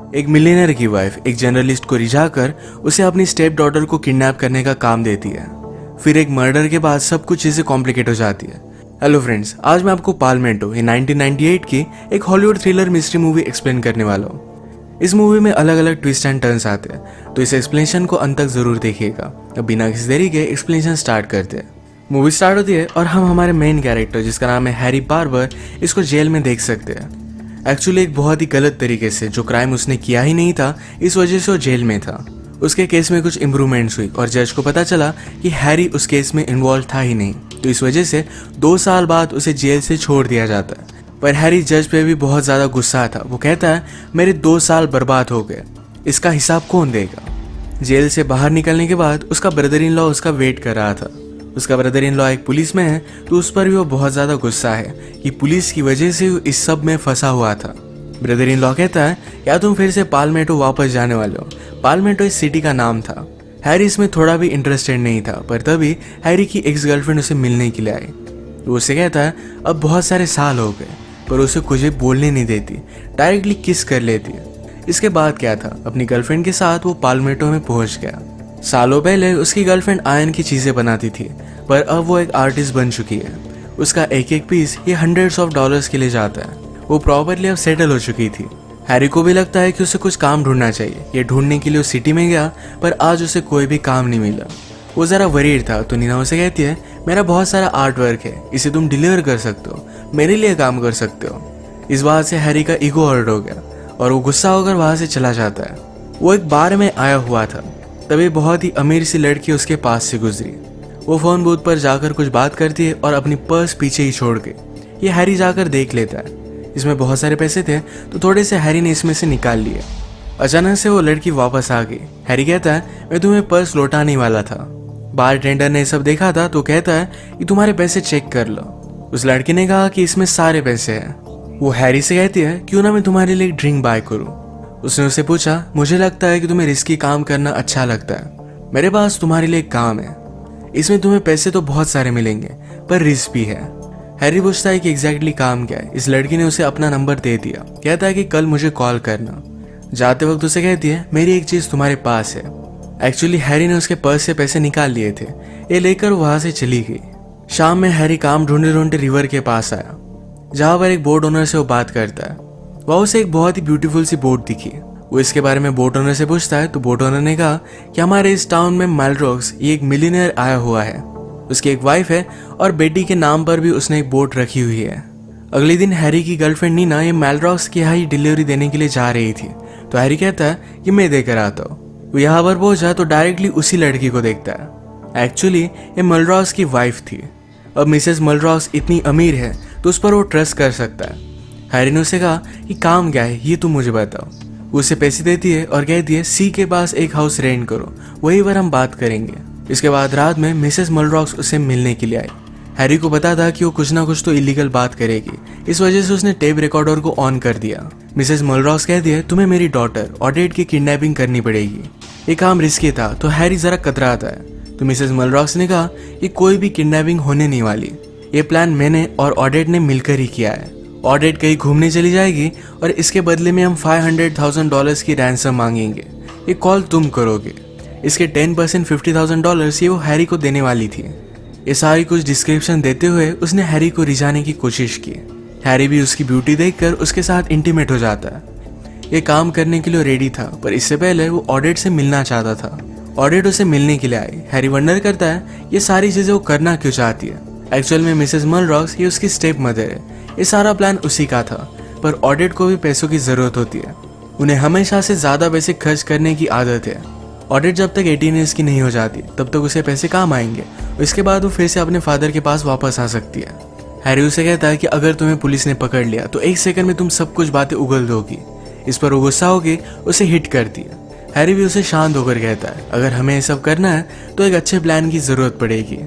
एक मिलियनर की वाइफ एक जर्नलिस्ट को रिझाकर उसे अपनी स्टेप डॉटर को किडनैप करने का काम देती है। फिर एक मर्डर के बाद सब कुछ चीजें कॉम्प्लिकेट हो जाती है। हेलो फ्रेंड्स, आज मैं आपको पालमेंटो ये 1998 की एक Hollywood thriller mystery movie explain करने वाला हूँ। इस मूवी में अलग अलग ट्विस्ट एंड टर्न्स आते हैं, तो इस एक्सप्लेनेशन को अंत तक जरूर देखिएगा। अब बिना किसी देरी के एक्सप्लेनेशन स्टार्ट करते हैं। मूवी स्टार्ट होती है और हम हमारे मेन कैरेक्टर जिसका नाम है हैरी बार्बर इसको जेल में देख सकते हैं। एक्चुअली एक बहुत ही गलत तरीके से, जो क्राइम उसने किया ही नहीं था, इस वजह से वो जेल में था। उसके केस में कुछ इम्प्रूवमेंट्स हुई और जज को पता चला कि हैरी उस केस में इन्वॉल्व था ही नहीं, तो इस वजह से 2 साल बाद उसे जेल से छोड़ दिया जाता है। पर हैरी जज पे भी बहुत ज़्यादा गुस्सा था। वो कहता है मेरे 2 साल बर्बाद हो गए, इसका हिसाब कौन देगा। जेल से बाहर निकलने के बाद उसका ब्रदर इन लॉ उसका वेट कर रहा था। उसका ब्रदर इन लॉ एक पुलिस में है, तो उस पर भी वो बहुत ज़्यादा गुस्सा है कि पुलिस की वजह से वो इस सब में फंसा हुआ था। ब्रदर इन लॉ कहता है क्या तुम फिर से पालमेंटो वापस जाने वाले हो। पालमेंटो इस सिटी का नाम था। हैरी इसमें थोड़ा भी इंटरेस्टेड नहीं था, पर तभी हैरी की एक्स गर्लफ्रेंड उसे मिलने के लिए आई। तो उसे कहता है अब बहुत सारे साल हो गए, पर उसे कुछ भी बोलने नहीं देती, डायरेक्टली किस कर लेती है। इसके बाद क्या था, अपनी गर्लफ्रेंड के साथ वो पालमेंटो में पहुंच गया। सालों पहले उसकी गर्लफ्रेंड आयरन की चीजें बनाती थी, पर अब वो एक आर्टिस्ट बन चुकी है। उसका एक एक पीस ये हंड्रेड्स ऑफ डॉलर्स के लिए जाता है। वो प्रॉपर्ली अब सेटल हो चुकी थी। हैरी को भी लगता है कि उसे कुछ काम ढूंढना चाहिए। ये ढूंढने के लिए वो सिटी में गया, पर आज उसे कोई भी काम नहीं मिला। वो जरा वरीड था, तो नीना उसे कहती है मेरा बहुत सारा आर्ट वर्क है, इसे तुम डिलीवर कर सकते हो, मेरे लिए काम कर सकते हो। इस बात से हैरी का ईगो हर्ट हो गया और वो गुस्सा होकर वहां से चला जाता है। वो एक बार में आया हुआ था, तभी बहुत ही अमीर सी लड़की उसके पास से गुजरी। वो फोन बूथ पर जाकर कुछ बात करती है और अपनी पर्स पीछे ही छोड़ के ये हैरी जाकर देख लेता है। इसमें बहुत सारे पैसे थे, तो थोड़े से हैरी ने इसमें से निकाल लिए। अचानक से वो लड़की वापस आ गई। हैरी कहता है मैं तुम्हें पर्स लौटाने वाला था। बार टेंडर ने सब देखा था, तो कहता है कि तुम्हारे पैसे चेक कर लो। उस लड़की ने कहा कि इसमें सारे पैसे हैं। वो हैरी से कहती है क्यों ना मैं तुम्हारे लिए ड्रिंक बाय करूं। उसने उससे पूछा मुझे लगता है कि तुम्हें रिस्की काम करना अच्छा लगता है, मेरे पास तुम्हारे लिए एक काम है, इसमें तुम्हें पैसे तो बहुत सारे मिलेंगे पर रिस्क भी है। हैरी पूछता है कि एग्जैक्टली काम क्या है। इस लड़की ने उसे अपना नंबर दे दिया। कहता है कि कल मुझे कॉल करना। जाते वक्त उसे कहती है मेरी एक चीज तुम्हारे पास है। एक्चुअली हैरी ने उसके पर्स से पैसे निकाल लिए थे। ये लेकर वहां से चली गई। शाम में हैरी काम ढूंढते ढूंढते रिवर के पास आया, जहां पर एक बोट ओनर से वो बात करता है। वह उसे एक बहुत ही ब्यूटीफुल सी बोट दिखी। वो इसके बारे में बोट ओनर से पूछता है, तो बोट ओनर ने कहा कि हमारे इस टाउन में मेलरॉक्स ये एक मिलियनर आया हुआ है। उसकी एक वाइफ है और बेटी के नाम पर भी उसने एक बोट रखी हुई है। अगले दिन हैरी की गर्लफ्रेंड नीना ये मेलरॉक्स की यहाँ ही डिलीवरी देने के लिए जा रही थी, तो हैरी कहता है कि मैं देकर आता हूँ। वो यहाँ पर पहुंचा तो डायरेक्टली उसी लड़की को देखता है। एक्चुअली ये मेलरॉक्स की वाइफ थी। अब मिसेस मेलरॉक्स इतनी अमीर है तो उस पर वो ट्रस्ट कर सकता है। हैरी ने उसे कहा कि काम क्या है ये तुम मुझे बताओ। वो उसे पैसे देती है और कहती है सी के पास एक हाउस रेंट करो, वहीं पर हम बात करेंगे। इसके बाद रात में मिसेस मेलरॉक्स उसे मिलने के लिए आई। हैरी को पता था कि वो कुछ ना कुछ तो इलीगल बात करेगी, इस वजह से उसने टेप रिकॉर्डर को ऑन कर दिया। मिसेस मेलरॉक्स कहती है तुम्हें मेरी डॉटर ऑडेट की किडनैपिंग करनी पड़ेगी। ये काम रिस्की था, तो हैरी जरा कतराता है। तो मिसेस मेलरॉक्स ने कहा कि कोई भी किडनैपिंग होने नहीं वाली, ये प्लान मैंने और ऑडेट ने मिलकर ही किया है। ऑडेट कहीं घूमने चली जाएगी और इसके बदले में हम $500,000 की रैंसम मांगेंगे। ये कॉल तुम करोगे। इसके 10% $50,000 ये वो हैरी को देने वाली थी। ये सारी कुछ डिस्क्रिप्शन देते हुए उसने हैरी को रिझाने की कोशिश की। हैरी भी उसकी ब्यूटी देखकर उसके साथ इंटीमेट हो जाता है। ये काम करने के लिए रेडी था, पर इससे पहले वो ऑडेट से मिलना चाहता था। ऑडेट उसे मिलने के लिए आई। हैरी वंडर करता है ये सारी चीजें वो करना क्यों चाहती है। एक्चुअल में मिसेस मेलरॉक्स ये उसकी स्टेप मदर है। ये सारा प्लान उसी का था, पर ऑडेट को भी पैसों की जरूरत होती है। उन्हें हमेशा से ज्यादा पैसे खर्च करने की आदत है। ऑडेट जब तक 18 ईयर्स की नहीं हो जाती तब तक उसे पैसे काम आएंगे और इसके बाद वो फिर से अपने फादर के पास वापस आ सकती है। हैरी उसे कहता है कि अगर तुम्हें पुलिस ने पकड़ लिया तो 1 सेकंड में तुम सब कुछ बातें उगल दोगी। इस पर वो गुस्सा होगी उसे हिट करती है। हैरी भी उसे शांत होकर कहता है अगर हमें ये सब करना है तो एक अच्छे प्लान की जरूरत पड़ेगी।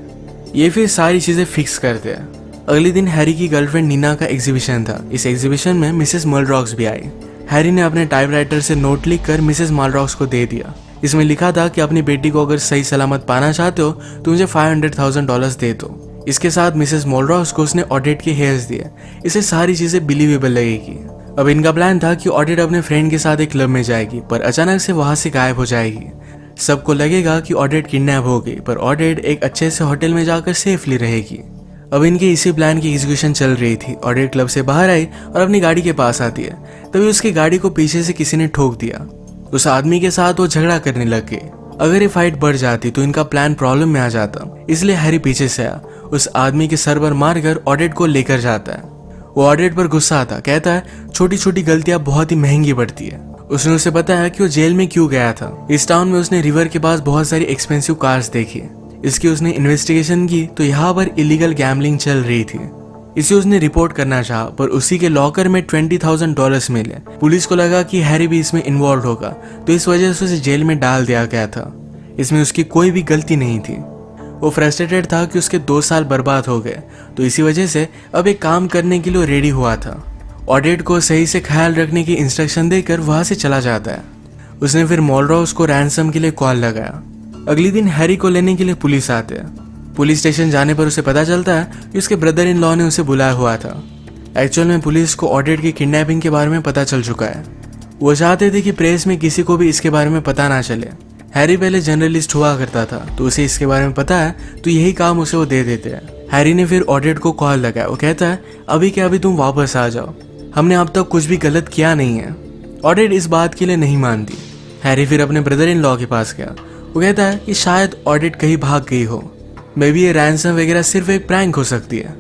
ये फिर सारी चीजें फिक्स करते हैं। अगले दिन हैरी की गर्लफ्रेंड नीना का एग्जीबिशन था। इस एग्जीबिशन में मिसेस मेलरॉक्स भी आई। हैरी ने अपने टाइपराइटर से नोट लिखकर मिसेस मेलरॉक्स को दे दिया। इसमें लिखा था कि अपनी बेटी को अगर सही सलामत पाना चाहते हो तो मुझे $500,000 दे दो। इसके साथ मिसेस मेलरॉक्स को उसने ऑडेट के हेयर्स दिए। इसे सारी चीजें बिलीवेबल लगेगी। अब इनका प्लान था कि ऑडिट अपने फ्रेंड के साथ एक क्लब में जाएगी, पर अचानक से वहां से गायब हो जाएगी। सबको लगेगा कि ऑडिट किडनैप हो गई, पर ऑडिट एक अच्छे से होटल में जाकर सेफली रहेगी। अब इनके इसी प्लान की एग्जीक्यूशन चल रही थी। ऑडिट क्लब से बाहर आई और अपनी गाड़ी के पास आती है, तभी उसकी गाड़ी को पीछे से किसी ने ठोक दिया। उस आदमी के साथ वो झगड़ा करने लग गए। अगर ये फाइट बढ़ जाती तो इनका प्लान प्रॉब्लम में आ जाता, इसलिए हैरी पीछे से आया, उस आदमी के सर पर मारकर ऑडिट को लेकर जाता है। वो ऑडिट पर गुस्सा आता, कहता है छोटी छोटी गलतियां बहुत ही महंगी पड़ती है। उसने उसे बताया कि वो जेल में क्यों गया था। इस टाउन में उसने रिवर के पास बहुत सारी एक्सपेंसिव कार्स देखी। इसकी उसने इन्वेस्टिगेशन की तो यहाँ पर इलीगल गैम्बलिंग चल रही थी। इसे उसने रिपोर्ट करना चाहा, पर उसी के लॉकर में $20,000 मिले। पुलिस को लगा कि हैरी भी इसमें इन्वॉल्व होगा, तो इस वजह से उसे जेल में डाल दिया गया था। इसमें उसकी कोई भी गलती नहीं थी। वो फ्रस्ट्रेटेड था कि उसके 2 साल बर्बाद हो गए, तो इसी वजह से अब एक काम करने के लिए रेडी हुआ था। ऑडिट को सही से ख्याल रखने की इंस्ट्रक्शन देकर वहां से चला जाता है। उसने फिर मॉलरॉस को रैंसम के लिए कॉल लगाया। अगले दिन हैरी को लेने के लिए पुलिस आते हैं। पुलिस स्टेशन जाने पर उसे पता चलता है कि उसके ब्रदर इन लॉ ने उसे बुलाया हुआ था। एक्चुअल में पुलिस को ऑडिट की किडनैपिंग के बारे में पता चल चुका है। वो चाहते थे कि प्रेस में किसी को भी इसके बारे में पता ना चले। हैरी पहले जर्नलिस्ट हुआ करता था, तो उसे इसके बारे में पता है, तो यही काम उसे वो दे देते हैं। हैरी ने फिर ऑडिट को कॉल लगाया। वो कहता है अभी के अभी तुम वापस आ जाओ, हमने अब तक कुछ भी गलत किया नहीं है। ऑडिट इस बात के लिए नहीं मानती। हैरी फिर अपने ब्रदर इन लॉ के पास गया। वो कहता है कि शायद ऑडिट कहीं भाग गई हो, मे बी ये रैंसम वगैरह सिर्फ एक प्रैंक हो सकती है।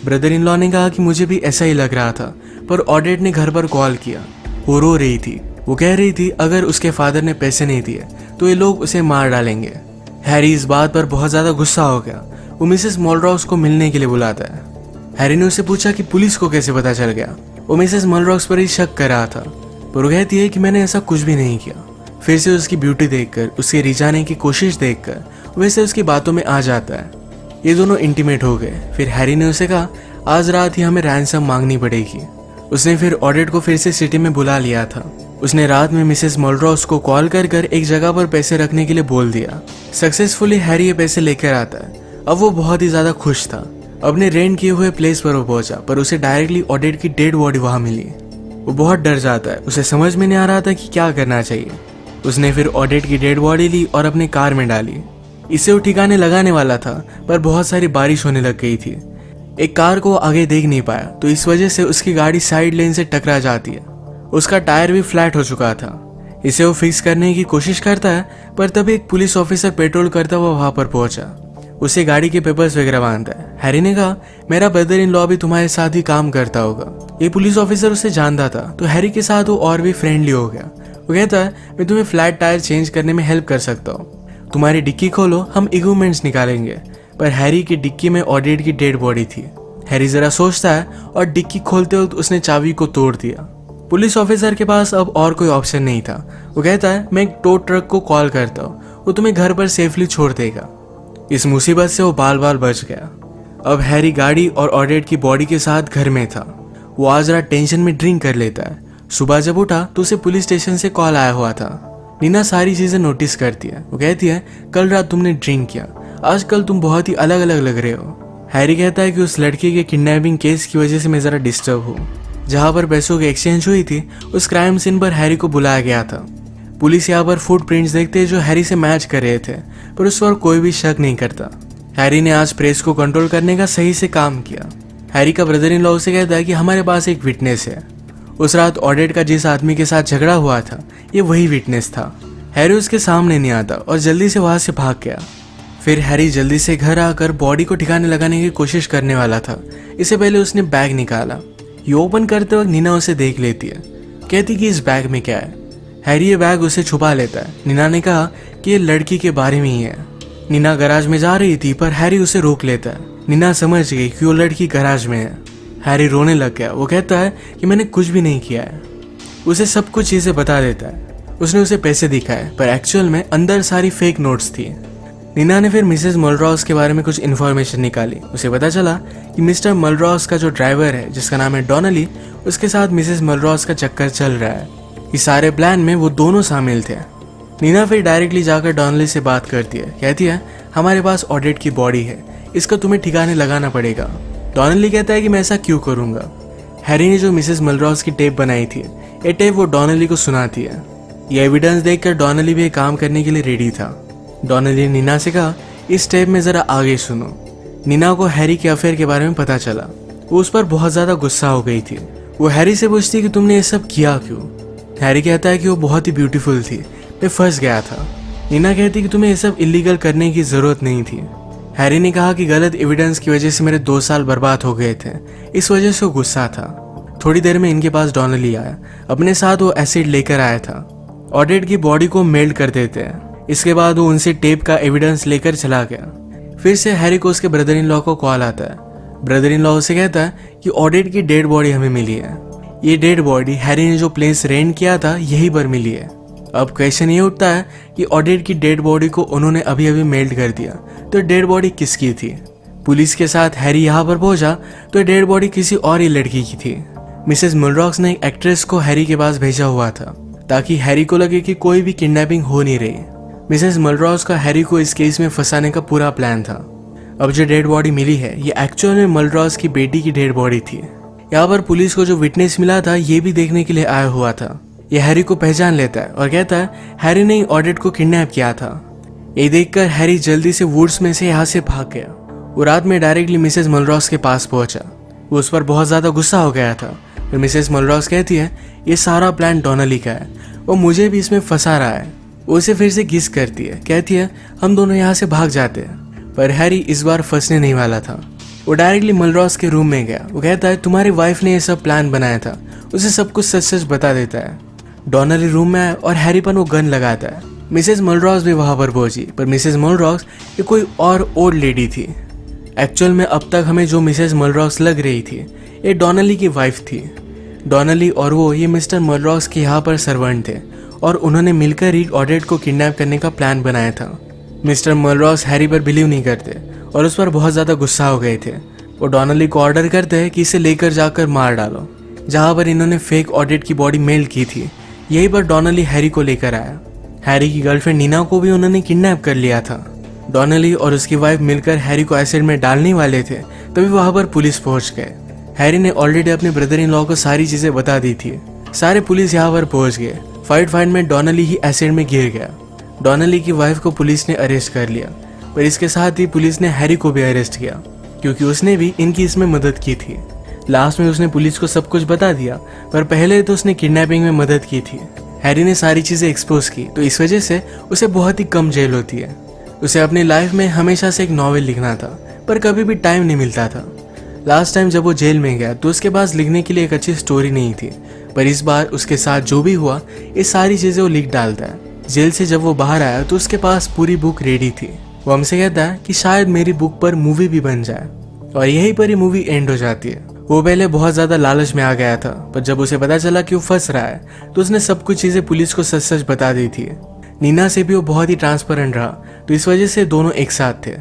ब्रदर इन लॉ ने कहा कि मुझे भी ऐसा ही लग रहा था, पर ऑडिट ने घर पर कॉल किया। वो रो रही थी। वो कह रही थी अगर उसके फादर ने पैसे नहीं दिए तो ये लोग उसे मार डालेंगे। हैरी इस बात पर बहुत ज्यादा गुस्सा हो गया। वो मिसेस मॉलरॉस को मिलने के लिए बुलाता है। हैरी ने उससे पूछा कि पुलिस को कैसे पता चल गया। वो मिसेस मॉलरॉस पर ही शक कर रहा था, पर वो कहती है कि मैंने ऐसा कुछ भी नहीं किया। फिर से उसकी ब्यूटी देखकर, उसके रिझाने की कोशिश देखकर वैसे उसकी बातों में आ जाता है। ये दोनों इंटीमेट हो गए। फिर हैरी ने उसे कहा आज रात ही हमें रैंसम मांगनी पड़ेगी। उसने फिर ऑडिट को फिर से सिटी में बुला लिया था। उसने रात में मिसेस मॉलरॉस को कॉल कर एक जगह पर पैसे रखने के लिए बोल दिया। सक्सेसफुली हैरी ये पैसे लेकर आता है। अब वो बहुत ही ज्यादा खुश था। अपने रेंट किए हुए प्लेस पर वो पहुंचा, पर उसे डायरेक्टली ऑडिट की डेड बॉडी वहां मिली। वो बहुत डर जाता है। उसे समझ में नहीं आ रहा था कि क्या करना चाहिए। उसने फिर ऑडिट की डेड बॉडी ली और अपने कार में डाली। इसे वो ठिकाने लगाने वाला था, पर बहुत सारी बारिश होने लग गई थी। एक कार को आगे देख नहीं पाया, तो इस वजह से उसकी गाड़ी साइड लेन से टकरा जाती है। उसका टायर भी फ्लैट हो चुका था। इसे वो फिक्स करने की कोशिश करता है, पर तभी एक पुलिस ऑफिसर पेट्रोल करता हुआ वहां पर पहुंचा। उसे गाड़ी के पेपर्स वगैरह बांधता है। हैरी ने कहा मेरा ब्रदर इन लॉ भी तुम्हारे साथ ही काम करता होगा। ये पुलिस ऑफिसर उसे जानता था, तो हैरी के साथ वो और भी फ्रेंडली हो गया। वो कहता है मैं तुम्हें फ्लैट टायर चेंज करने में हेल्प कर सकता हूँ। तुम्हारी डिक्की खोलो, हम इक्विपमेंट्स निकालेंगे। पर हैरी की डिक्की में ऑडिट की डेड बॉडी थी। हैरी जरा सोचता है और डिक्की खोलते वक्त उसने चाबी को तोड़ दिया। पुलिस ऑफिसर के पास अब और कोई ऑप्शन नहीं था। वो कहता है मैं एक टो ट्रक को कॉल करता हूँ, वो तुम्हें घर पर सेफली छोड़ देगा। इस मुसीबत से वो बाल बाल बच गया। अब हैरी गाड़ी और ऑडिट की बॉडी के साथ घर में था। वो आज रात टेंशन में ड्रिंक कर लेता है। सुबह जब उठा तो उसे पुलिस स्टेशन से कॉल आया हुआ था। नीना सारी चीजें नोटिस करती है। वो कहती है कल रात तुमने ड्रिंक किया, आजकल तुम बहुत ही अलग अलग लग रहे हो। हैरी कहता है कि उस लड़की के किडनैपिंग केस की वजह से मैं जरा डिस्टर्ब हूँ। जहाँ पर पैसों की एक्सचेंज हुई थी, उस क्राइम सीन पर हैरी को बुलाया गया था। पुलिस यहाँ पर फुटप्रिंट्स देखते जो हैरी से मैच कर रहे थे, पर उस पर कोई भी शक नहीं करता। हैरी ने आज प्रेस को कंट्रोल करने का सही से काम किया। हैरी का ब्रदर इन लॉ उसे कहता है कि हमारे पास एक विटनेस है। उस रात ऑडिट का जिस आदमी के साथ झगड़ा हुआ था, ये वही विटनेस था। हैरी उसके सामने नहीं आता और जल्दी से वहां से भाग गया। फिर हैरी जल्दी से घर आकर बॉडी को ठिकाने लगाने की कोशिश करने वाला था। इससे पहले उसने बैग निकाला। ये ओपन करते वक्त नीना उसे देख लेती है। कहती कि इस बैग में क्या है। हैरी ये बैग उसे छुपा लेता है। नीना ने कहा कि ये लड़की के बारे में ही है। नीना गैराज में जा रही थी, पर हैरी उसे रोक लेता है। नीना समझ गई कि वो लड़की गैराज में है। हैरी रोने लग गया। वो कहता है कि मैंने कुछ भी नहीं किया है। उसे सब कुछ चीजें बता देता है। उसने उसे पैसे दिखाए, पर एक्चुअल में अंदर सारी फेक नोट्स थी। नीना ने फिर मिसेस मॉलरॉस के बारे में कुछ इन्फॉर्मेशन निकाली। उसे पता चला कि मिस्टर मॉलरॉस का जो ड्राइवर है, जिसका नाम है डॉनली, उसके साथ मिसेस मॉलरॉस का चक्कर चल रहा है। इस सारे प्लान में वो दोनों शामिल थे। नीना फिर डायरेक्टली जाकर डॉनली से बात करती है। कहती है हमारे पास ऑडिट की बॉडी है, इसका तुम्हें ठिकाने लगाना पड़ेगा। डॉनली कहता है कि मैं ऐसा क्यों करूंगा। हैरी ने जो मिसेस मलरॉस की टेप बनाई थी, ये टेप वो डॉनली को सुनाती है। ये एविडेंस देखकर डॉनली भी काम करने के लिए रेडी था। डॉनली ने नीना से कहा, इस टेप में जरा आगे सुनो। नीना को हैरी के अफेयर के बारे में पता चला। वो उस पर बहुत ज्यादा गुस्सा हो गई थी। वो हैरी से पूछती कि तुमने ये सब किया क्यों। हैरी कहता है कि वो बहुत ही ब्यूटीफुल थी, मैं फंस गया था। नीना कहती कि तुम्हें ये सब इलीगल करने की जरूरत नहीं थी। हैरी ने कहा कि गलत एविडेंस की वजह से मेरे 2 साल बर्बाद हो गए थे, इस वजह से वो गुस्सा था। थोड़ी देर में इनके पास डॉनली आया। अपने साथ वो एसिड लेकर आया था। ऑडेट की बॉडी को मेल्ट कर देते हैं। इसके बाद वो उनसे टेप का एविडेंस लेकर चला गया। फिर से हैरी को उसके ब्रदर इन लॉ को कॉल आता है। ब्रदर इन लॉ उसे कहता है कि ऑडेट की डेड बॉडी हमें मिली है। ये डेड बॉडी हैरी ने जो प्लेस रेंट किया था यहीं पर मिली है। अब क्वेश्चन ये उठता है कि ऑडेट की डेड बॉडी को उन्होंने अभी अभी मेल्ट कर दिया, तो डेड बॉडी किसकी थी। पुलिस के साथ हैरी यहाँ पर पहुंचा तो डेड बॉडी किसी और ही लड़की की थी। मिसेस मुलरॉक्स ने एक एक्ट्रेस को हैरी के पास भेजा हुआ था ताकि हैरी को लगे कि कोई भी किडनैपिंग हो नहीं रही। मिसेस मुलरॉक्स का हैरी को इस केस में फंसाने का पूरा प्लान था। अब जो डेड बॉडी मिली है ये एक्चुअल में मुलरॉक्स की बेटी की डेड बॉडी थी। यहाँ पर पुलिस को जो विटनेस मिला था ये भी देखने के लिए आया हुआ था। ये हैरी को पहचान लेता है और कहता है हैरी ने ऑडेट को किडनैप किया था। ये देखकर हैरी जल्दी से वुड्स में से यहाँ से भाग गया। वो रात में डायरेक्टली मिसेस मुलरॉक्स के पास पहुंचा। वो उस पर बहुत ज्यादा गुस्सा हो गया था। फिर मिसेस मुलरॉक्स कहती है ये सारा प्लान डॉनली का है, वो मुझे भी इसमें फंसा रहा है। वो उसे फिर से किस करती है, कहती है हम दोनों यहाँ से भाग जाते हैं। पर हैरी इस बार फंसने नहीं वाला था। वो डायरेक्टली मुलरॉक्स के रूम में गया। वो कहता है तुम्हारी वाइफ ने ये सब प्लान बनाया था। उसे सब कुछ सच सच बता देता है। डॉनली रूम में आया और हैरी पर वो गन लगाता है। मिसेस मुलरॉक्स भी वहां पर पहुंची, पर मिसेस मुलरॉक्स ये कोई और ओल्ड लेडी थी। एक्चुअल में अब तक हमें जो मिसेस मुलरॉक्स लग रही थी ये डॉनली की वाइफ थी। डॉनली और वो ये मिस्टर मुलरॉक्स के यहाँ पर सर्वेंट थे और उन्होंने मिलकर ही ऑडेट को किडनैप करने का प्लान बनाया था। मिस्टर मुलरॉक्स हैरी पर बिलीव नहीं करते और उस पर बहुत ज्यादा गुस्सा हो गए थे। वो डॉनली को ऑर्डर करते हैं कि इसे लेकर जाकर मार डालो। जहाँ पर इन्होंने फेक ऑडेट की बॉडी मेल्ट की थी यहीं पर डॉनली हैरी को लेकर आया। हैरी की गर्लफ्रेंड नीना को भी उन्होंने किडनैप कर लिया था। डॉनली और उसकी वाइफ मिलकर हैरी को एसिड में डालने वाले थे, तभी वहां पर पुलिस पहुंच गए। हैरी ने ऑलरेडी अपने ब्रदर इन लॉ को सारी चीजें बता दी थी। सारे पुलिस यहाँ पर पहुंच गए। फाइट में डॉनली ही एसिड में गिर गया। डॉनली की वाइफ को पुलिस ने अरेस्ट कर लिया, पर इसके साथ ही पुलिस ने हैरी को भी अरेस्ट किया क्योंकि उसने भी इनकी इसमें मदद की थी। लास्ट में उसने पुलिस को सब कुछ बता दिया, पर पहले तो उसने किडनैपिंग में मदद की थी। हैरी ने सारी चीजें एक्सपोज की, तो इस वजह से उसे बहुत ही कम जेल होती है। उसे अपनी लाइफ में हमेशा से एक नॉवेल लिखना था, पर कभी भी टाइम नहीं मिलता था। लास्ट टाइम जब वो जेल में गया तो उसके पास लिखने के लिए एक अच्छी स्टोरी नहीं थी, पर इस बार उसके साथ जो भी हुआ ये सारी चीजें वो लिख डालता है। जेल से जब वो बाहर आया तो उसके पास पूरी बुक रेडी थी। वो हमसे कहता है कि शायद मेरी बुक पर मूवी भी बन जाए, और यहीं पर ही मूवी एंड हो जाती है। वो पहले बहुत ज्यादा लालच में आ गया था, पर जब उसे पता चला कि वो फंस रहा है तो उसने सब कुछ चीजें पुलिस को सच सच बता दी थी। नीना से भी वो बहुत ही ट्रांसपेरेंट रहा, तो इस वजह से दोनों एक साथ थे।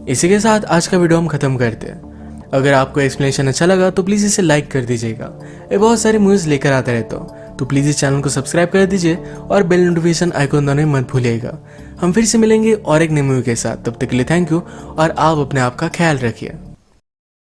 इसी के साथ आज का वीडियो हम खत्म करते हैं। अगर आपको एक्सप्लेनेशन अच्छा लगा तो प्लीज इसे लाइक कर दीजिएगा। ये बहुत सारी मूवीज लेकर आता रहता हूँ, तो प्लीज इस चैनल को सब्सक्राइब कर दीजिए और बेल नोटिफिकेशन आइकॉन दबाना मत भूलिएगा। हम फिर से मिलेंगे और एक नई मूवी के साथ। तब तक के लिए थैंक यू और आप अपने आप का ख्याल रखिए।